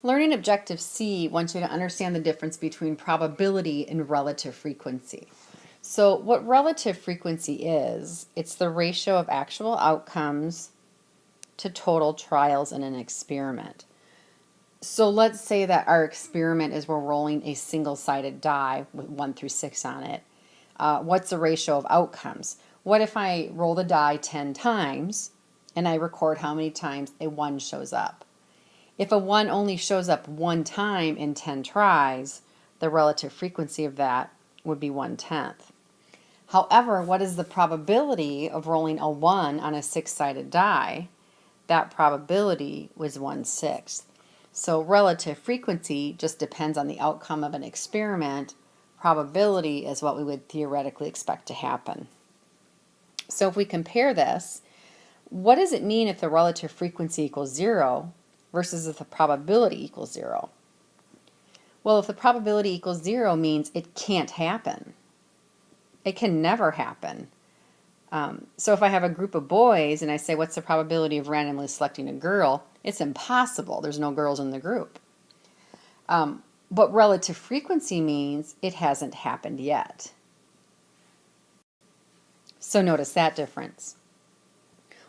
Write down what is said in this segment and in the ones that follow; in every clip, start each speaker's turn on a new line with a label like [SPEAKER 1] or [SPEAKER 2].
[SPEAKER 1] Learning Objective C wants you to understand the difference between probability and relative frequency. So what relative frequency is, it's the ratio of actual outcomes to total trials in an experiment. So let's say that our experiment is we're rolling a single-sided die with 1 through 6 on it. What's the ratio of outcomes? What if I roll the die 10 times and I record how many times a 1 shows up? If a 1 only shows up 1 time in 10 tries, the relative frequency of that would be 1/10. However, what is the probability of rolling a 1 on a 6-sided die? That probability was 1/6. So relative frequency just depends on the outcome of an experiment. Probability is what we would theoretically expect to happen. So if we compare this, what does it mean if the relative frequency equals 0 versus if the probability equals 0? Well, if the probability equals 0 means it can't happen. It can never happen. So if I have a group of boys and I say, what's the probability of randomly selecting a girl? It's impossible. There's no girls in the group. But relative frequency means it hasn't happened yet. So notice that difference.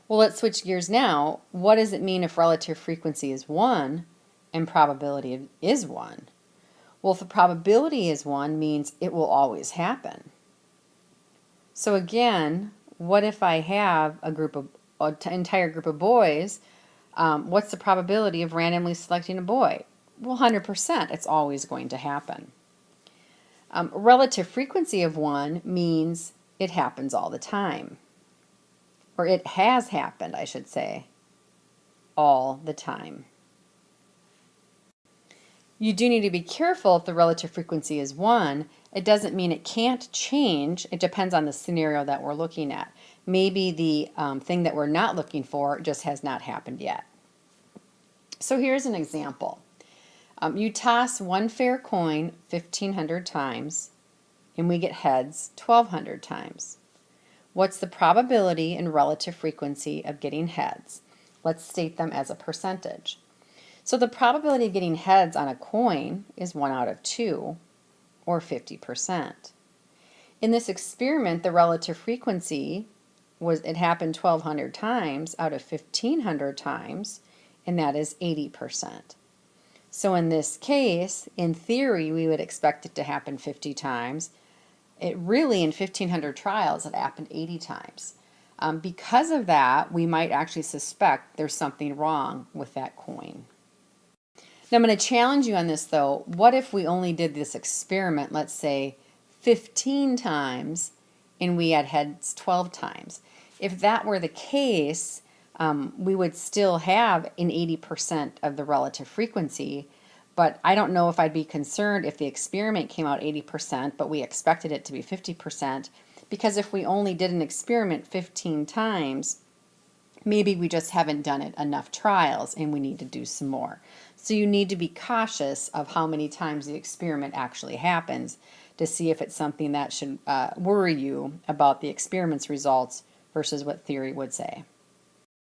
[SPEAKER 1] Well, let's switch gears now. What does it mean if relative frequency is 1 and probability is 1? Well, if the probability is 1 means it will always happen. So again, what if I have a group of an entire group of boys? What's the probability of randomly selecting a boy? Well, 100%. It's always going to happen. Relative frequency of 1 means it happens all the time. Or it has happened, I should say, all the time. You do need to be careful if the relative frequency is 1. It doesn't mean it can't change. It depends on the scenario that we're looking at. Maybe the thing that we're not looking for just has not happened yet. So here's an example. You toss one fair coin 1,500 times, and we get heads 1,200 times. What's the probability and relative frequency of getting heads? Let's state them as a percentage. So the probability of getting heads on a coin is 1 out of 2, or 50%. In this experiment, the relative frequency was it happened 1,200 times out of 1,500 times, and that is 80%. So in this case, in theory, we would expect it to happen 50 times. It really, in 1,500 trials, it happened 80 times. Because of that, we might actually suspect there's something wrong with that coin. Now I'm going to challenge you on this though. What if we only did this experiment, let's say 15 times, and we had heads 12 times? If that were the case, we would still have an 80% of the relative frequency, but I don't know if I'd be concerned if the experiment came out 80%, but we expected it to be 50%, because if we only did an experiment 15 times, maybe we just haven't done it enough trials and we need to do some more. So you need to be cautious of how many times the experiment actually happens to see if it's something that should worry you about the experiment's results versus what theory would say.